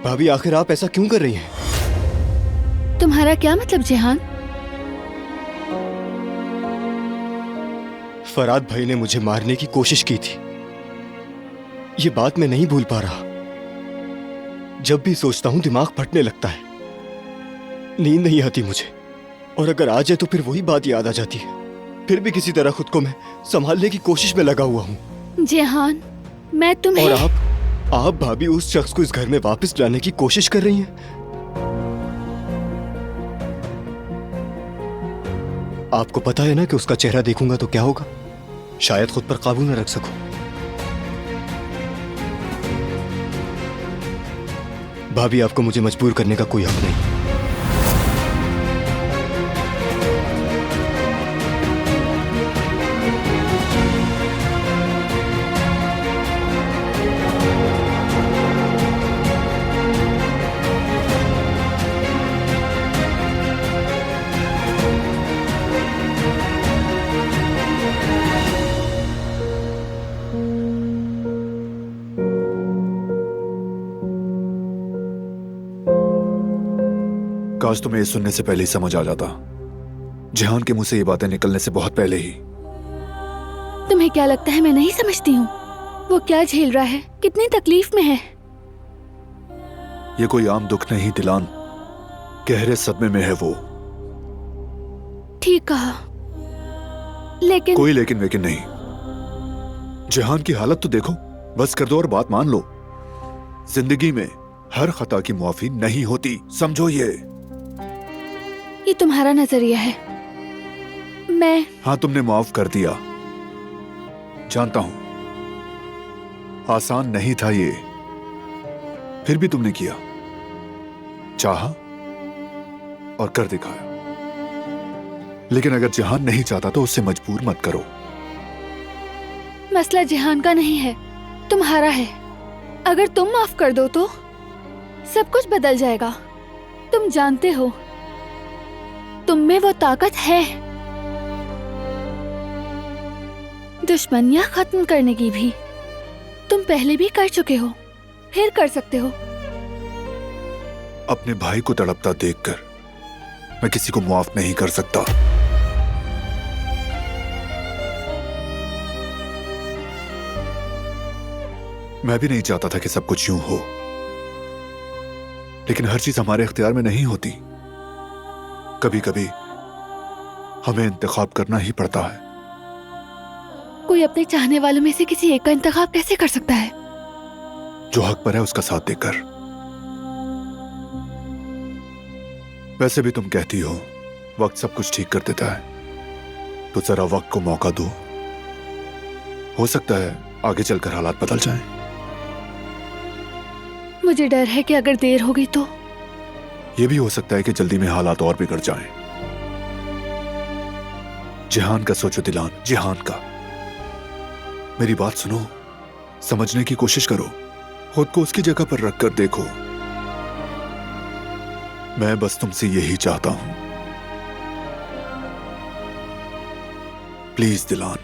भाभी आखिर आप ऐसा क्यों कर रही हैं? तुम्हारा क्या मतलब जेहान? फराद भाई ने मुझे मारने की कोशिश की थी। ये बात मैं नहीं भूल पा रहा। जब भी सोचता हूं दिमाग फटने लगता है, नींद नहीं आती मुझे, और अगर आ जाए तो फिर वही बात याद आ जाती है। फिर भी किसी तरह खुद को मैं संभालने की कोशिश में लगा हुआ हूं। जेहान, मैं तुम्हें... और आप भाभी उस शख्स को इस घर में वापस लाने की कोशिश कर रही हैं। आपको पता है ना कि उसका चेहरा देखूंगा तो क्या होगा? शायद खुद पर काबू न रख सकूं। भाभी आपको मुझे मजबूर करने का कोई हक नहीं। काश तुम्हें ये सुनने से पहले ही समझ आ जाता। जिहान के मुंह से ये बातें निकलने से बहुत पहले ही। तुम्हें क्या लगता है मैं नहीं समझती हूँ वो क्या झेल रहा है, कितनी तकलीफ में है? ये कोई आम दुख नहीं दिलान, गहरे सदमे में है वो। ठीक कहा, लेकिन... कोई लेकिन वेकिन नहीं। जिहान की हालत तो देखो। बस कर दो और बात मान लो। जिंदगी में हर खता की मुआफी नहीं होती, समझो ये तुम्हारा नजरिया है। हाँ, तुमने माफ कर दिया, जानता हूं। आसान नहीं था ये, फिर भी तुमने किया, चाहा और कर दिखाया। लेकिन अगर जिहान नहीं चाहता तो उससे मजबूर मत करो। मसला जिहान का नहीं है, तुम्हारा है। अगर तुम माफ कर दो तो सब कुछ बदल जाएगा। तुम जानते हो तुम में वो ताकत है। दुश्मनियां खत्म करने की भी तुम पहले भी कर चुके हो, फिर कर सकते हो। अपने भाई को तड़पता देखकर मैं किसी को माफ नहीं कर सकता। मैं भी नहीं चाहता था कि सब कुछ यूं हो, लेकिन हर चीज हमारे इख्तियार में नहीं होती। कभी कभी हमें इंतखाब करना ही पड़ता है। कोई अपने चाहने वालों में से किसी एक का इंतखाब कैसे कर सकता है? जो हक पर है उसका साथ देकर। वैसे भी तुम कहती हो वक्त सब कुछ ठीक कर देता है, तो जरा वक्त को मौका दो। हो सकता है आगे चलकर हालात बदल जाएं। मुझे डर है कि अगर देर हो गई तो... यह भी हो सकता है कि जल्दी में हालात और बिगड़ जाएं। जिहान का सोचो दिलान, जिहान का। मेरी बात सुनो, समझने की कोशिश करो, खुद को उसकी जगह पर रखकर देखो। मैं बस तुमसे यही चाहता हूं, प्लीज दिलान।